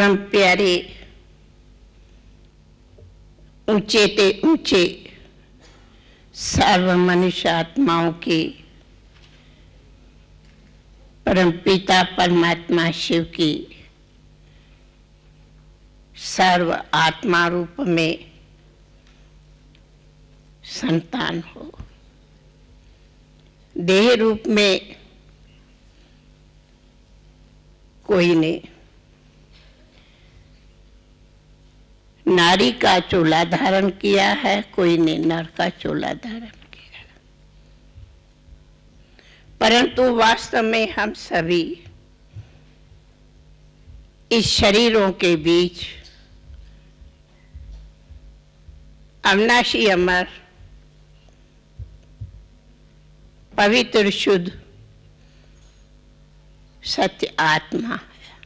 परम प्यारे ऊंचे ते ऊंचे सर्व मनुष्य आत्माओं के परम पिता परमात्मा शिव की सर्व आत्मा रूप में संतान हो। देह रूप में कोई ने नारी का चोला धारण किया है, कोई ने नर का चोला धारण किया है, परंतु वास्तव में हम सभी इस शरीरों के बीच अविनाशी अमर पवित्र शुद्ध सत्य आत्मा है।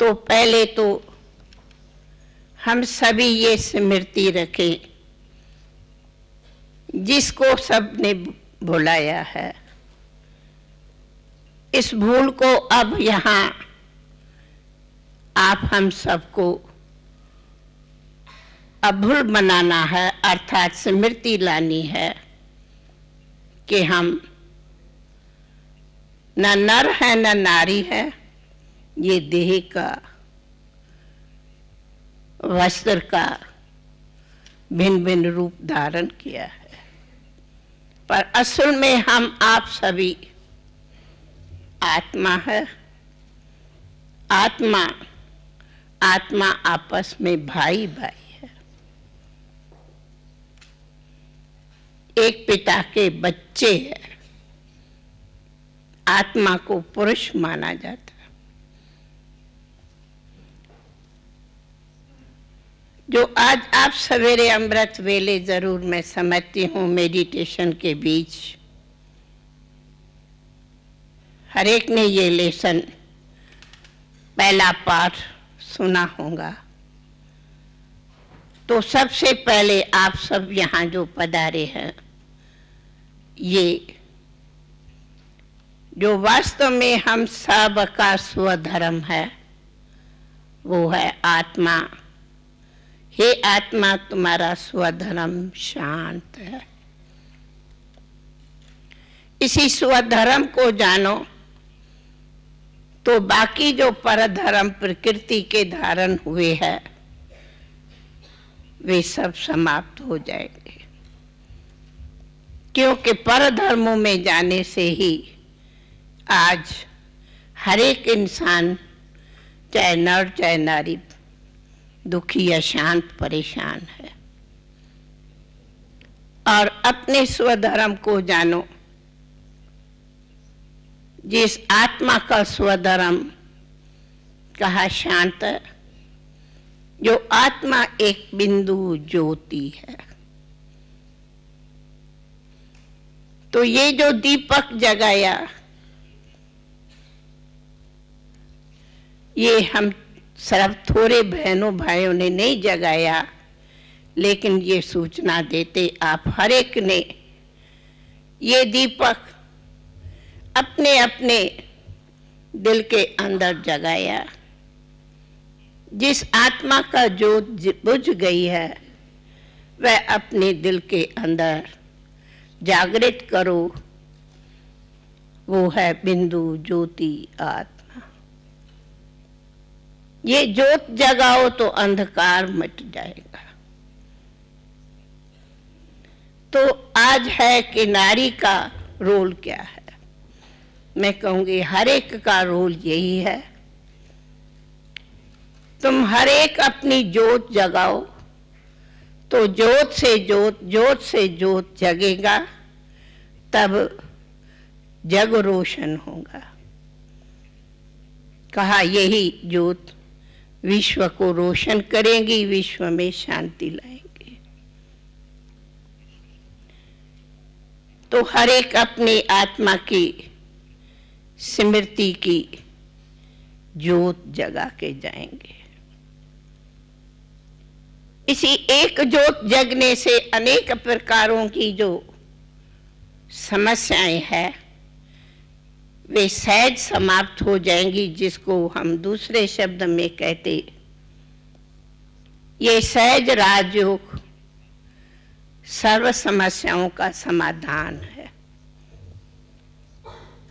तो पहले तो हम सभी ये स्मृति रखें, जिसको सबने भुलाया है, इस भूल को अब यहाँ आप हम सबको अभूल बनाना है, अर्थात स्मृति लानी है कि हम न नर है न नारी है, ये देह का वस्त्र का भिन्न भिन्न रूप धारण किया है, पर असल में हम आप सभी आत्मा है। आत्मा आत्मा आपस में भाई भाई है, एक पिता के बच्चे हैं। आत्मा को पुरुष माना जाता है। जो आज आप सवेरे अमृत वेले जरूर मैं समझती हूँ मेडिटेशन के बीच हर एक ने ये लेसन पहला पाठ सुना होगा। तो सबसे पहले आप सब यहाँ जो पधारे हैं, ये जो वास्तव में हम सब का स्वधर्म है वो है आत्मा। हे आत्मा, तुम्हारा स्वधर्म शांत है। इसी स्वधर्म को जानो तो बाकी जो परधर्म प्रकृति के धारण हुए हैं वे सब समाप्त हो जाएंगे, क्योंकि परधर्मों में जाने से ही आज हर एक इंसान, चाहे नर चाहे नारी, दुखी अशांत परेशान है। और अपने स्वधर्म को जानो, जिस आत्मा का स्वधर्म कहा शांत, जो आत्मा एक बिंदु ज्योति है। तो ये जो दीपक जगाया, ये हम सिर्फ थोड़े बहनों भाइयों ने नहीं जगाया, लेकिन ये सूचना देते आप हर एक ने ये दीपक अपने अपने दिल के अंदर जगाया। जिस आत्मा का ज्योत बुझ गई है वह अपने दिल के अंदर जागृत करो, वो है बिंदु ज्योति आत्मा। ये ज्योत जगाओ तो अंधकार मिट जाएगा। तो आज है कि नारी का रोल क्या है। मैं कहूंगी हर एक का रोल यही है, तुम हर एक अपनी ज्योत जगाओ तो ज्योत से ज्योत, ज्योत से ज्योत जगेगा, तब जग रोशन होगा। कहा यही ज्योत विश्व को रोशन करेंगी, विश्व में शांति लाएंगे। तो हर एक अपनी आत्मा की स्मृति की ज्योत जगा के जाएंगे। इसी एक ज्योत जगने से अनेक प्रकारों की जो समस्याएं हैं वे सहज समाप्त हो जाएंगी, जिसको हम दूसरे शब्द में कहते, ये सहज राजयोग सर्व समस्याओं का समाधान है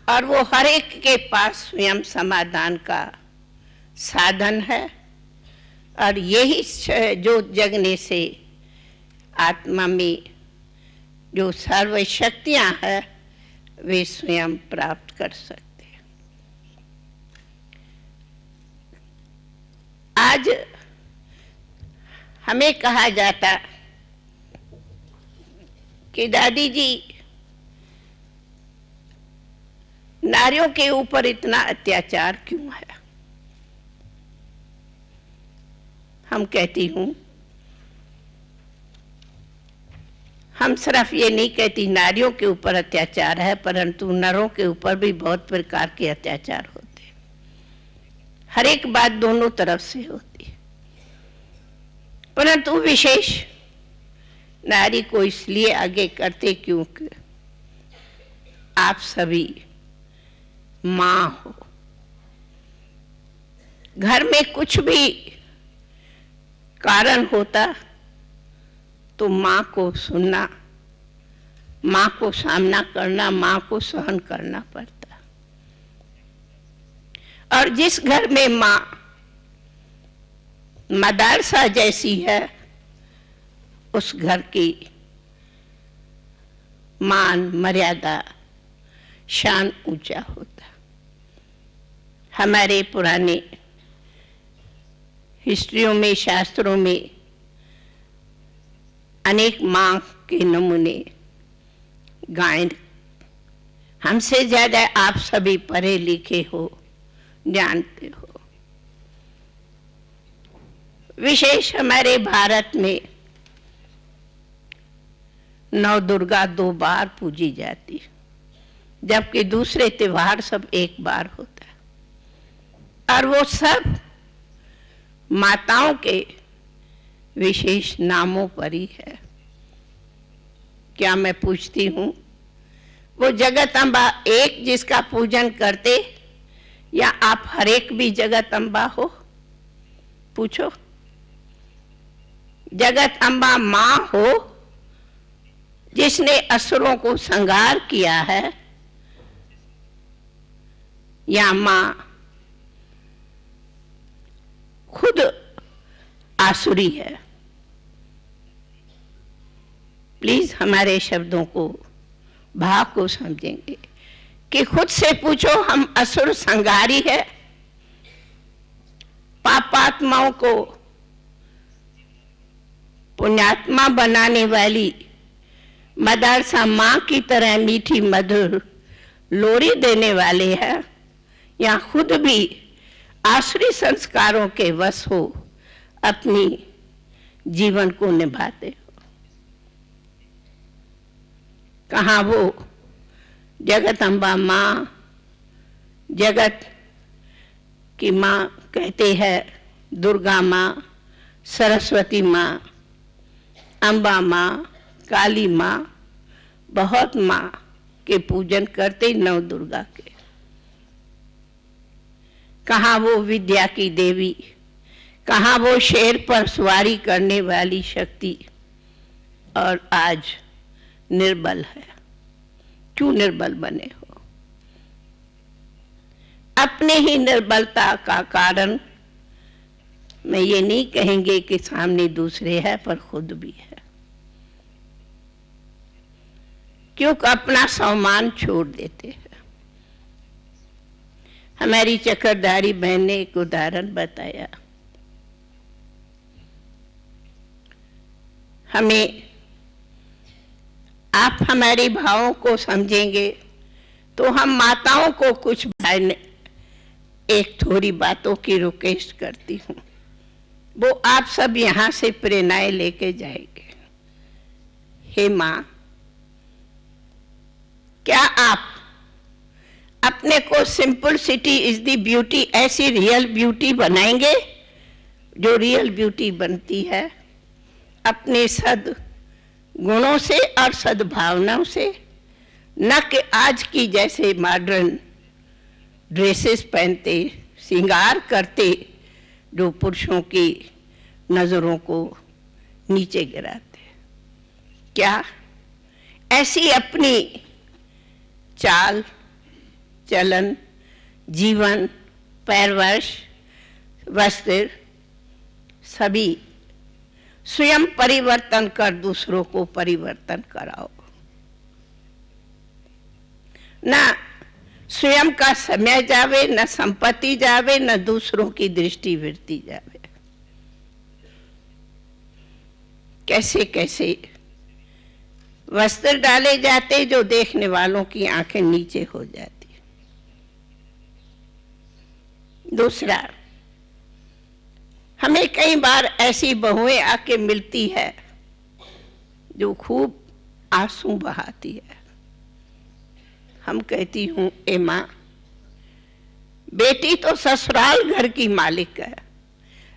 और वो हर एक के पास स्वयं समाधान का साधन है। और यही जो जगने से आत्मा में जो सर्व शक्तियां हैं वे स्वयं प्राप्त कर सकते हैं। आज हमें कहा जाता कि दादी जी नारियों के ऊपर इतना अत्याचार क्यों है। हम कहती हूं, हम सिर्फ ये नहीं कहती नारियों के ऊपर अत्याचार है, परंतु नरों के ऊपर भी बहुत प्रकार के अत्याचार होते हैं। हर एक बात दोनों तरफ से होती है, परंतु विशेष नारी को इसलिए आगे करते क्योंकि आप सभी मां हो। घर में कुछ भी कारण होता तो मां को सुनना, मां को सामना करना, मां को सहन करना पड़ता। और जिस घर में मां मदरसा जैसी है, उस घर की मान मर्यादा शान ऊंचा होता। हमारे पुराने हिस्ट्रियों में, शास्त्रों में अनेक मां के नमूने गायन। हमसे ज्यादा आप सभी पढ़े लिखे हो, जानते हो। विशेष हमारे भारत में नौ दुर्गा 2 बार पूजी जाती, जबकि दूसरे त्योहार सब 1 बार होता है। और वो सब माताओं के विशेष नामों पर ही है। क्या मैं पूछती हूं, वो जगत अम्बा एक जिसका पूजन करते, या आप हर एक भी जगत अम्बा हो? पूछो। जगत अम्बा मां हो जिसने असुरों को संहार किया है, या मां खुद आसुरी है? प्लीज हमारे शब्दों को, भाव को समझेंगे कि खुद से पूछो, हम असुर संहारी है? पापात्माओं को पुण्यात्मा बनाने वाली मदरसा मां की तरह मीठी मधुर लोरी देने वाले हैं, या खुद भी आसुरी संस्कारों के वश हो अपनी जीवन को निभाते हो? कहाँ वो जगत अम्बा मां, जगत की मां कहते हैं, दुर्गा मां, सरस्वती मां, अम्बा मां, काली मां, बहुत मां के पूजन करते नौ दुर्गा के। कहाँ वो विद्या की देवी, कहाँ वो शेर पर सवारी करने वाली शक्ति, और आज निर्बल है। क्यों निर्बल बने हो? अपने ही निर्बलता का कारण मैं ये नहीं कहेंगे कि सामने दूसरे है, पर खुद भी है। क्योंकि अपना सम्मान छोड़ देते हैं। हमारी चक्रधारी बहन ने एक उदाहरण बताया। हमें, आप हमारे भावों को समझेंगे तो हम माताओं को कुछ एक थोड़ी बातों की रिक्वेस्ट करती हूँ। वो आप सब यहाँ से प्रेरणाएं लेके जाएंगे। हे माँ, क्या आप अपने को सिंपलिसिटी इज द ब्यूटी, ऐसी रियल ब्यूटी बनाएंगे जो रियल ब्यूटी बनती है अपने सद गुणों से और सद्भावनाओं से, न कि आज की जैसे मॉडर्न ड्रेसेस पहनते, श्रृंगार करते, जो पुरुषों की नजरों को नीचे गिराते। क्या ऐसी अपनी चाल चलन, जीवन, परवरिश, वस्त्र सभी स्वयं परिवर्तन कर दूसरों को परिवर्तन कराओ। ना स्वयं का समय जावे, न संपत्ति जावे, न दूसरों की दृष्टि वृत्ति जावे। कैसे कैसे वस्त्र डाले जाते जो देखने वालों की आंखें नीचे हो जाती। दूसरा, हमें कई बार ऐसी बहुएं आके मिलती है जो खूब आंसू बहाती है। हम कहती हूं, ए माँ, बेटी तो ससुराल घर की मालिक है,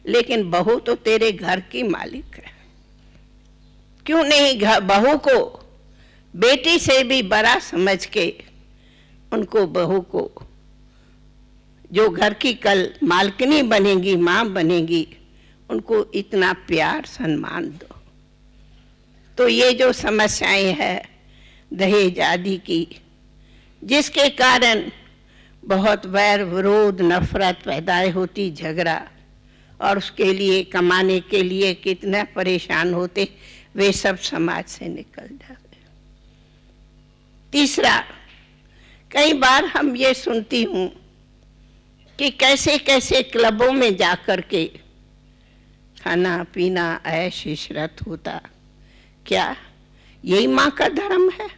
लेकिन बहू तो तेरे घर की मालिक है। क्यों नहीं बहू को बेटी से भी बड़ा समझ के उनको, बहू को जो घर की कल मालकिनी बनेगी, माँ बनेगी, उनको इतना प्यार सम्मान दो। तो ये जो समस्याएं हैं दहेज आदि की, जिसके कारण बहुत वैर विरोध नफरत पैदा होती, झगड़ा, और उसके लिए कमाने के लिए कितना परेशान होते, वे सब समाज से निकल जाते। तीसरा, कई बार हम ये सुनती हूँ कि कैसे कैसे क्लबों में जाकर के खाना पीना ऐश इशरत होता। क्या यही माँ का धर्म है?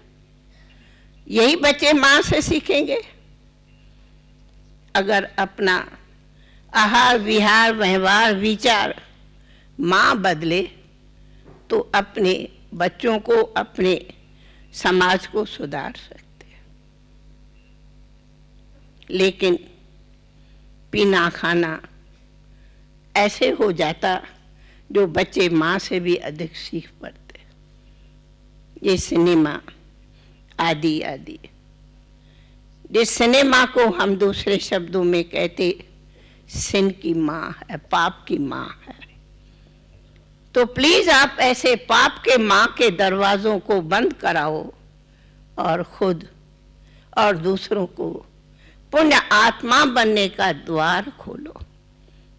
यही बच्चे माँ से सीखेंगे? अगर अपना आहार विहार व्यवहार विचार माँ बदले तो अपने बच्चों को, अपने समाज को सुधार सकते हैं। लेकिन पीना खाना ऐसे हो जाता जो बच्चे माँ से भी अधिक सीख पड़ते। ये सिनेमा आदि आदि, जिस सिनेमा को हम दूसरे शब्दों में कहते सिन की माँ है, पाप की माँ है। तो प्लीज आप ऐसे पाप के माँ के दरवाजों को बंद कराओ और खुद और दूसरों को पुण्य आत्मा बनने का द्वार खोलो,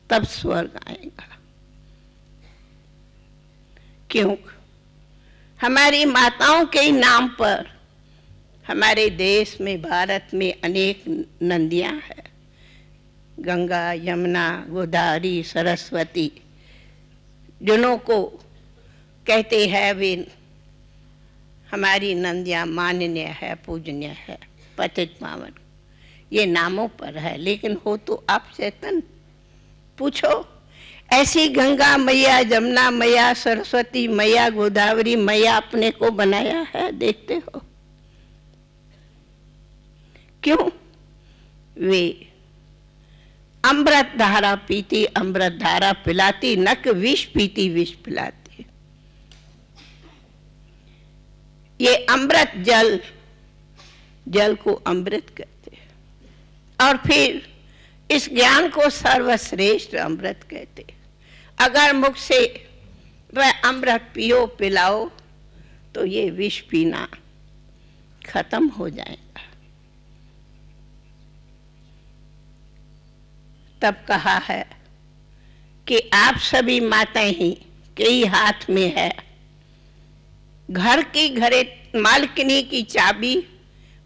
तब स्वर्ग आएगा। क्यों? हमारी माताओं के नाम पर हमारे देश में, भारत में अनेक नदियां हैं, गंगा, यमुना, गोदावरी, सरस्वती, जिन्हों को कहते हैं वे हमारी नदियां माननीय है, पूजनीय है, पतित पावन, ये नामों पर है। लेकिन हो तो आप चेतन। पूछो, ऐसी गंगा मैया, जमुना मैया, सरस्वती मैया, गोदावरी मैया अपने को बनाया है? देखते हो क्यों? वे अमृत धारा पीती, अमृत धारा पिलाती, नक विष पीती, विष पिलाती। ये अमृत जल, जल को अमृत कहते हैं। और फिर इस ज्ञान को सर्वश्रेष्ठ अमृत कहते। अगर मुख से वह अमृत पियो, पिलाओ, तो ये विष पीना खत्म हो जाएगा। तब कहा है कि आप सभी माताएं ही के ही हाथ में है, घर की घरे मालकिनी की चाबी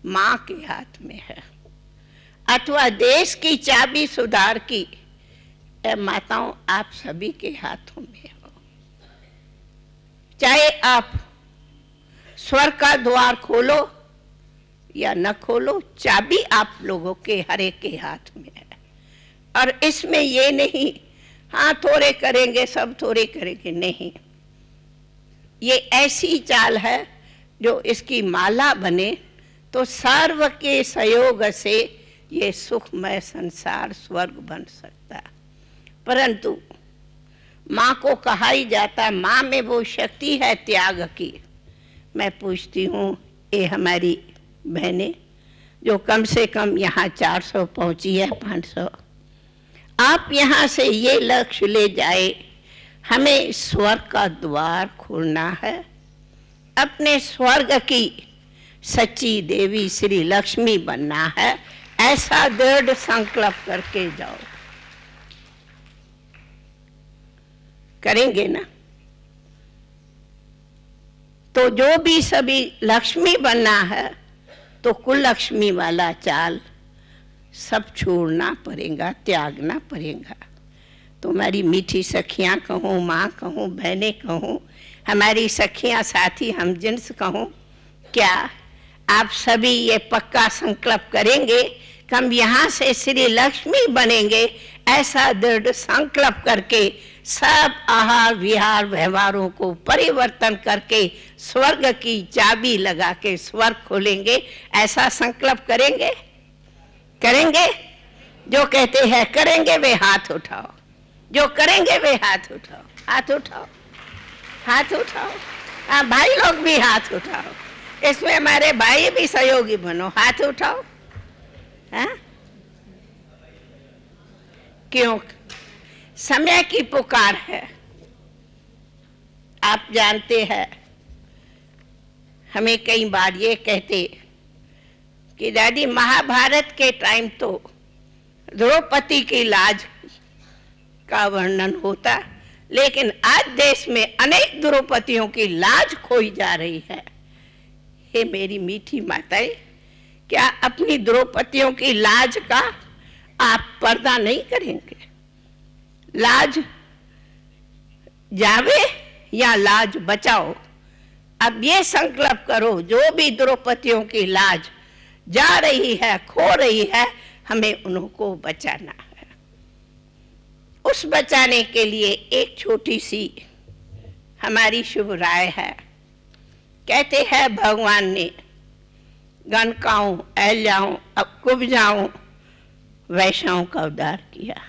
माँ के हाथ में है, अथवा देश की चाबी सुधार की माताओं आप सभी के हाथों में हो। चाहे आप स्वर्ग का द्वार खोलो या न खोलो, चाबी आप लोगों के हर एक के हाथ में है। और इसमें ये नहीं हाँ थोड़े करेंगे सब थोड़े करेंगे, नहीं, ये ऐसी चाल है जो इसकी माला बने तो सर्व के सहयोग से ये सुखमय संसार स्वर्ग बन सकता है। परंतु माँ को कहा ही जाता, माँ में वो शक्ति है त्याग की। मैं पूछती हूँ, ये हमारी बहनें जो कम से कम यहाँ 400 पहुंची है, 500। आप यहाँ से ये लक्ष्य ले जाए, हमें स्वर्ग का द्वार खोलना है, अपने स्वर्ग की सच्ची देवी श्री लक्ष्मी बनना है, ऐसा दृढ़ संकल्प करके जाओ। करेंगे ना? तो जो भी सभी लक्ष्मी बनना है तो कुल लक्ष्मी वाला चाल सब छोड़ना पड़ेगा, त्यागना पड़ेगा। तो हमारी मीठी सखियां कहूँ, माँ कहूँ, बहनें कहूँ, हमारी सखियां, साथी, हम जिन्स कहूँ, क्या आप सभी ये पक्का संकल्प करेंगे कि हम यहाँ से श्री लक्ष्मी बनेंगे? ऐसा दृढ़ संकल्प करके सब आहार विहार व्यवहारों को परिवर्तन करके स्वर्ग की चाबी लगा के स्वर्ग खोलेंगे, ऐसा संकल्प करेंगे? करेंगे? जो कहते हैं करेंगे वे हाथ उठाओ, जो करेंगे वे हाथ उठाओ, हाथ उठाओ, हाथ उठाओ। हाँ, भाई लोग भी हाथ उठाओ, इसमें हमारे भाई भी सहयोगी बनो, हाथ उठाओ। हाँ? क्यों? समय की पुकार है। आप जानते हैं, हमें कई बार ये कहते कि दादी महाभारत के टाइम तो द्रौपदी की लाज का वर्णन होता, लेकिन आज देश में अनेक द्रौपदियों की लाज खोई जा रही है। हे मेरी मीठी माताएं, क्या अपनी द्रौपदियों की लाज का आप पर्दा नहीं करेंगे? लाज जावे या लाज बचाओ। अब ये संकल्प करो, जो भी द्रौपदियों की लाज जा रही है, खो रही है, हमें उनको बचाना है। उस बचाने के लिए एक छोटी सी हमारी शुभ राय है। कहते हैं भगवान ने गणकाओं, अहल्याओं, कुब्जाओं, वैश्याओं का उद्धार किया।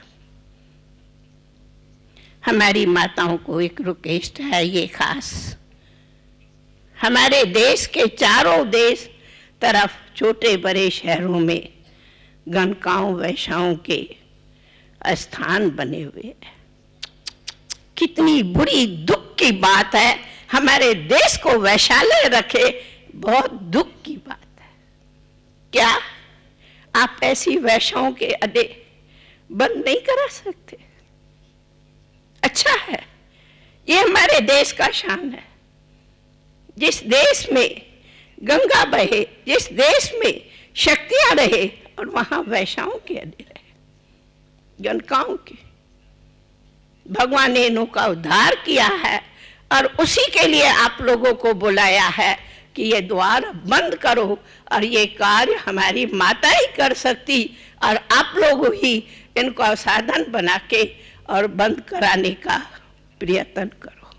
हमारी माताओं को एक रिक्वेस्ट है, ये खास हमारे देश के चारों देश तरफ छोटे बड़े शहरों में गणकाओं, वैश्याओं के स्थान बने हुए हैं। कितनी बुरी दुख की बात है, हमारे देश को वैश्यालय रखे, बहुत दुख की बात है। क्या आप ऐसी वैश्याओं के अड्डे बंद नहीं करा सकते? अच्छा है, ये हमारे देश का शान है। जिस देश में गंगा बहे, जिस देश में शक्तियां रहे, और वहां वैश्याओं के अड्डे रहे, गणकाओं के। भगवान ने इनका उद्धार किया है और उसी के लिए आप लोगों को बुलाया है कि ये द्वार बंद करो, और ये कार्य हमारी माता ही कर सकती, और आप लोग ही इनको साधन बना के और बंद कराने का प्रयत्न करो।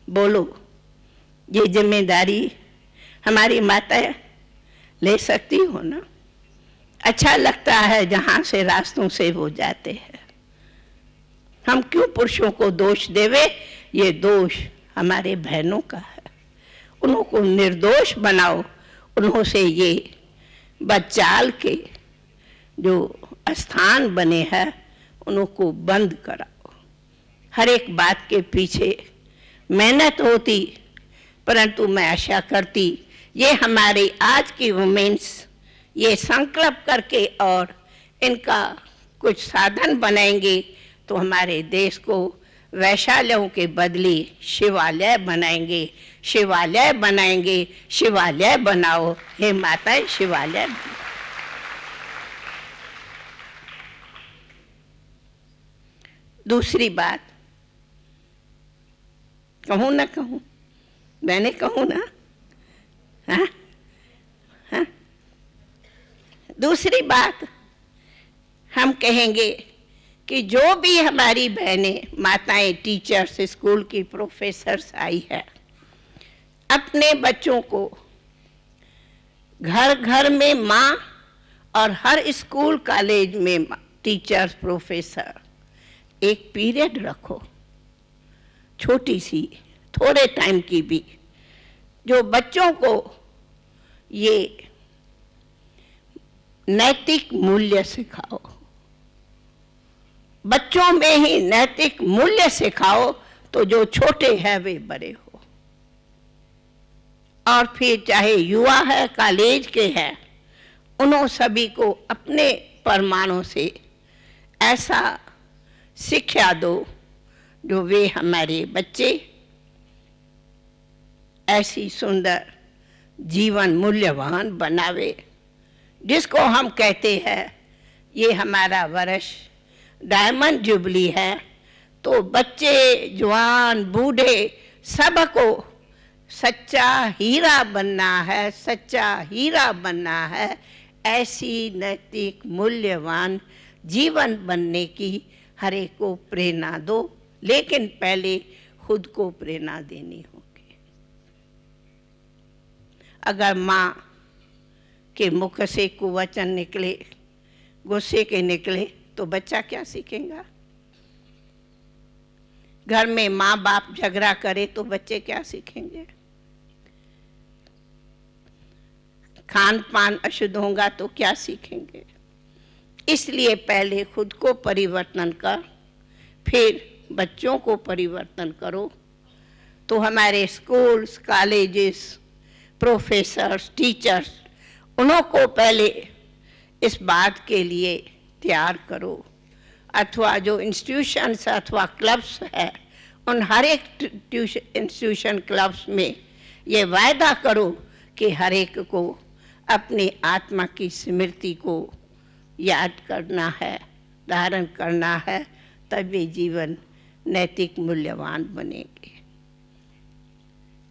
बोलो, ये जिम्मेदारी हमारी माता ले सकती हो ना? अच्छा लगता है जहाँ से रास्तों से वो जाते हैं। हम क्यों पुरुषों को दोष देवे? ये दोष हमारे बहनों का है। उनको निर्दोष बनाओ, उन्हों से ये बचाल के जो स्थान बने हैं उनको बंद कराओ। हर एक बात के पीछे मेहनत होती, परंतु मैं आशा करती ये हमारी आज की वुमेन्स ये संकल्प करके और इनका कुछ साधन बनाएंगे तो हमारे देश को वैश्यालयों के बदले शिवालय बनाएंगे, शिवालय बनाएंगे, शिवालय बनाओ। हे माताएं, शिवालय बनाओ। दूसरी बात कहूँ ना कहूँ, मैंने कहूँ ना, हाँ हाँ, दूसरी बात हम कहेंगे कि जो भी हमारी बहनें, माताएं, टीचर्स, स्कूल की प्रोफेसर्स आई है, अपने बच्चों को घर घर में माँ और हर स्कूल कॉलेज में टीचर्स, प्रोफेसर एक पीरियड रखो, छोटी सी, थोड़े टाइम की भी, जो बच्चों को ये नैतिक मूल्य सिखाओ, बच्चों में ही नैतिक मूल्य सिखाओ तो जो छोटे हैं वे बड़े हो। और फिर चाहे युवा है, कॉलेज के हैं, उन्हों सभी को अपने प्रमाणों से ऐसा शिक्षा दो जो वे हमारे बच्चे ऐसी सुंदर जीवन मूल्यवान बनावे, जिसको हम कहते हैं ये हमारा वर्ष डायमंड जुबली है। तो बच्चे, जवान, बूढ़े सबको सच्चा हीरा बनना है, सच्चा हीरा बनना है। ऐसी नैतिक मूल्यवान जीवन बनने की हर एक को प्रेरणा दो, लेकिन पहले खुद को प्रेरणा देनी होगी। अगर माँ के मुख से कुवचन निकले, गुस्से के निकले, तो बच्चा क्या सीखेगा? घर में माँ बाप झगड़ा करे तो बच्चे क्या सीखेंगे? खान पान अशुद्ध होगा तो क्या सीखेंगे? इसलिए पहले खुद को परिवर्तन कर, फिर बच्चों को परिवर्तन करो। तो हमारे स्कूल्स, कॉलेजेस, प्रोफेसर्स, टीचर्स, उन्हों को पहले इस बात के लिए तैयार करो, अथवा जो इंस्टीट्यूशंस अथवा क्लब्स है, उन हर एक इंस्टीट्यूशन क्लब्स में ये वायदा करो कि हर एक को अपनी आत्मा की स्मृति को याद करना है, धारण करना है, तभी जीवन नैतिक मूल्यवान बनेंगे।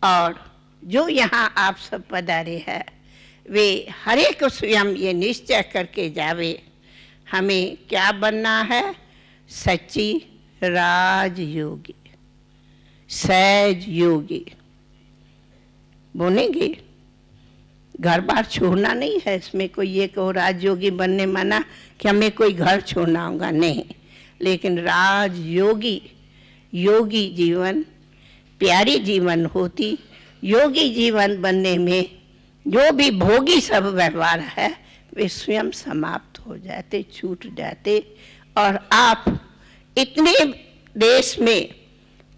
और जो यहाँ आप सब पधारे हैं, वे हर एक स्वयं ये निश्चय करके जावे, हमें क्या बनना है? सच्ची राजयोगी, सहज योगी। बोलेंगे घर बार छोड़ना नहीं है, इसमें कोई ये कहो राजयोगी बनने माना कि हमें कोई घर छोड़ना होगा, नहीं। लेकिन राजयोगी, योगी जीवन, प्यारी जीवन होती। योगी जीवन बनने में जो भी भोगी सब व्यवहार है वे स्वयं समाप्त हो जाते, छूट जाते, और आप इतने देश में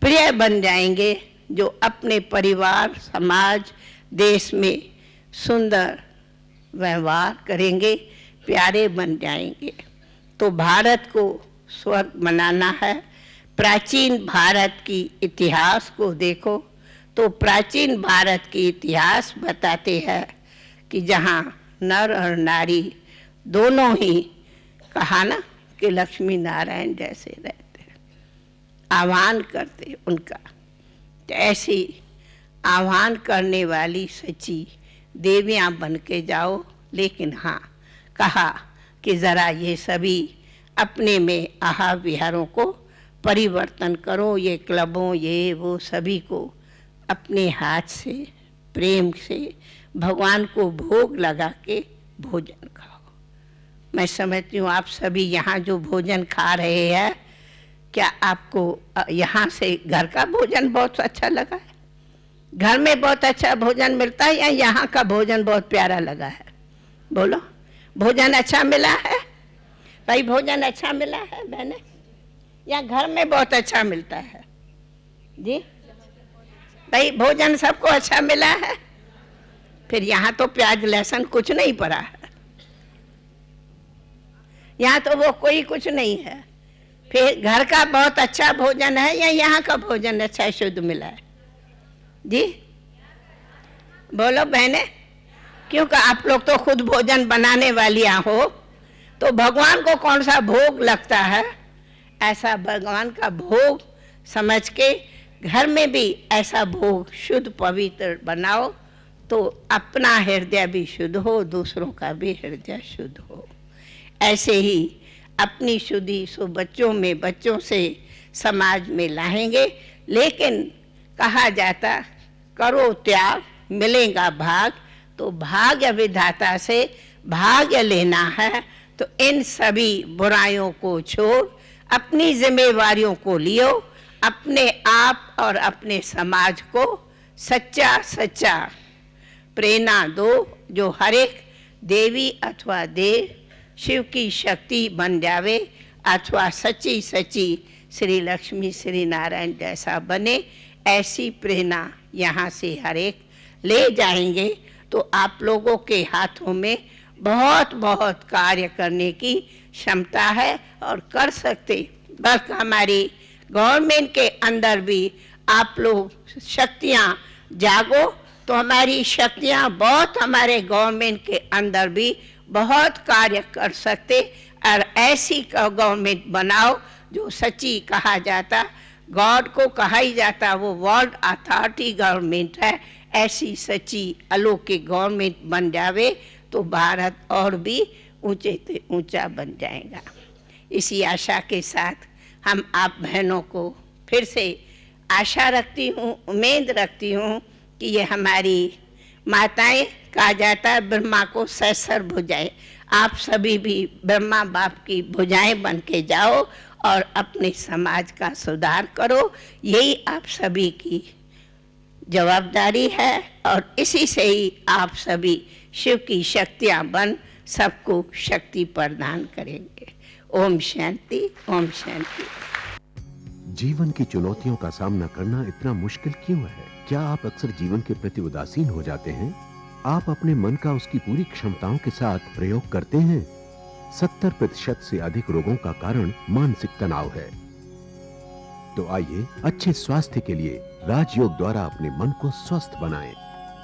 प्रिय बन जाएंगे जो अपने परिवार, समाज, देश में सुंदर व्यवहार करेंगे, प्यारे बन जाएंगे। तो भारत को स्वर्ग बनाना है। प्राचीन भारत की इतिहास को देखो तो प्राचीन भारत की इतिहास बताते हैं कि जहाँ नर और नारी दोनों ही, कहा ना कि लक्ष्मी नारायण जैसे रहते, आह्वान करते उनका, तो ऐसी आह्वान करने वाली सच्ची देवियाँ बन के जाओ। लेकिन हाँ, कहा कि ज़रा ये सभी अपने में आहा विहारों को परिवर्तन करो, ये क्लबों, ये वो सभी को अपने हाथ से प्रेम से भगवान को भोग लगा के भोजन खाओ। मैं समझती हूँ आप सभी यहाँ जो भोजन खा रहे हैं, क्या आपको यहाँ से घर का भोजन बहुत अच्छा लगा है? घर में बहुत अच्छा भोजन मिलता है या यहाँ का भोजन बहुत प्यारा लगा है? बोलो, भोजन अच्छा मिला है भाई? भोजन अच्छा मिला है बहने? या घर में बहुत अच्छा मिलता है जी भाई? भोजन सबको अच्छा मिला है? फिर यहाँ तो प्याज लहसुन कुछ नहीं पड़ा है, यहाँ तो वो कोई कुछ नहीं है। फिर घर का बहुत अच्छा भोजन है या यहाँ का भोजन अच्छा शुद्ध मिला है जी? बोलो बहने, क्योंकि आप लोग तो खुद भोजन बनाने वालियाँ हो, तो भगवान को कौन सा भोग लगता है, ऐसा भगवान का भोग समझ के घर में भी ऐसा भोग शुद्ध पवित्र बनाओ, तो अपना हृदय भी शुद्ध हो, दूसरों का भी हृदय शुद्ध हो। ऐसे ही अपनी शुद्धि सो बच्चों में, बच्चों से समाज में लाएंगे। लेकिन कहा जाता करो त्याग मिलेगा भाग, तो भाग्य विधाता से भाग्य लेना है। तो इन सभी बुराइयों को छोड़ अपनी जिम्मेवारियों को लियो, अपने आप और अपने समाज को सच्चा सच्चा प्रेरणा दो, जो हर एक देवी अथवा देव शिव की शक्ति बन जावे अथवा सच्ची सच्ची श्री लक्ष्मी श्री नारायण जैसा बने, ऐसी प्रेरणा यहाँ से हर एक ले जाएंगे तो आप लोगों के हाथों में बहुत बहुत कार्य करने की क्षमता है और कर सकते। बस हमारी गवर्नमेंट के अंदर भी आप लोग शक्तियाँ जागो तो हमारी शक्तियाँ बहुत हमारे गवर्नमेंट के अंदर भी बहुत कार्य कर सकते। और ऐसी गवर्नमेंट बनाओ जो सच्ची कहा जाता, गॉड को कहा ही जाता, वो वर्ल्ड अथॉरिटी गवर्नमेंट है। ऐसी सच्ची अलौकिक गवर्नमेंट बन जावे तो भारत और भी ऊंचे से ऊंचा बन जाएगा। इसी आशा के साथ हम आप बहनों को फिर से आशा रखती हूँ, उम्मीद रखती हूँ कि ये हमारी माताएं, कहा जाता है ब्रह्मा को सहस्र भुजाएं, आप सभी भी ब्रह्मा बाप की भुजाएं बन के जाओ और अपने समाज का सुधार करो। यही आप सभी की जवाबदारी है और इसी से ही आप सभी शिव की शक्तियां बन सबको शक्ति प्रदान करेंगे। ओम शांति, ओम शांति। जीवन की चुनौतियों का सामना करना इतना मुश्किल क्यों है? क्या आप अक्सर जीवन के प्रति उदासीन हो जाते हैं? आप अपने मन का उसकी पूरी क्षमताओं के साथ प्रयोग करते हैं? 70% से अधिक रोगों का कारण मानसिक तनाव है। तो आइए अच्छे स्वास्थ्य के लिए राजयोग द्वारा अपने मन को स्वस्थ बनाएं।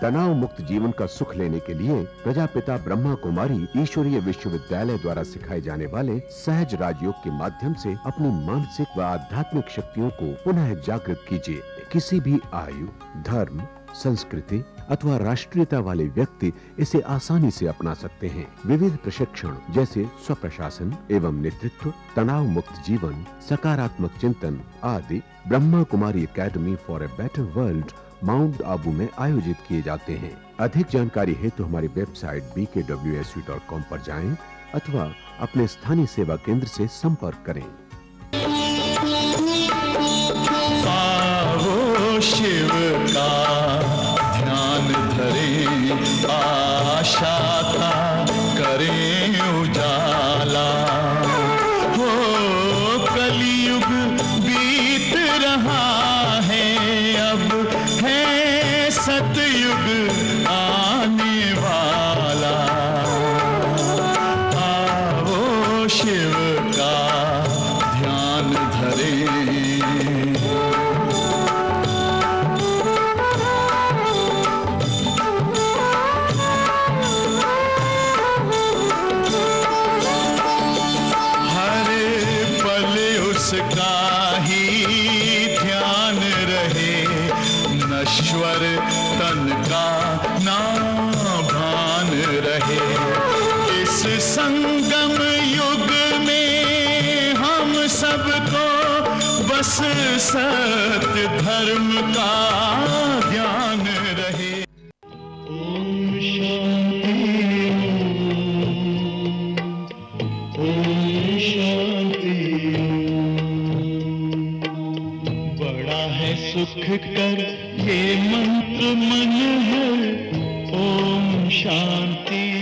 तनाव मुक्त जीवन का सुख लेने के लिए प्रजापिता ब्रह्मा कुमारी ईश्वरीय विश्वविद्यालय द्वारा सिखाए जाने वाले सहज राजयोग के माध्यम से अपनी मानसिक व आध्यात्मिक शक्तियों को पुनः जागृत कीजिए। किसी भी आयु, धर्म, संस्कृति अथवा राष्ट्रीयता वाले व्यक्ति इसे आसानी से अपना सकते हैं। विविध प्रशिक्षण जैसे स्वप्रशासन एवं नेतृत्व, तनाव मुक्त जीवन, सकारात्मक चिंतन आदि Brahma Kumari academy for a better world Mount Abu में आयोजित किए जाते हैं। अधिक जानकारी हेतु हमारी वेबसाइट bkwsu.com पर जाएं अथवा अपने स्थानीय सेवा केंद्र से संपर्क करें। शिव का ध्यान धरे, आशा का करें उजाला। हो कलयुग बीत रहा है, अब है सतयुग आने वाला। आओ शिव का ध्यान धरे। उसका ही ध्यान रहे, नश्वर तन का ना भान रहे। इस संगम युग में हम सबको बस सत्य धर्म का ज्ञान रहे। ओम शांति, ओम शांति। सुख कर ये मंत्र मन है। ओम शांति।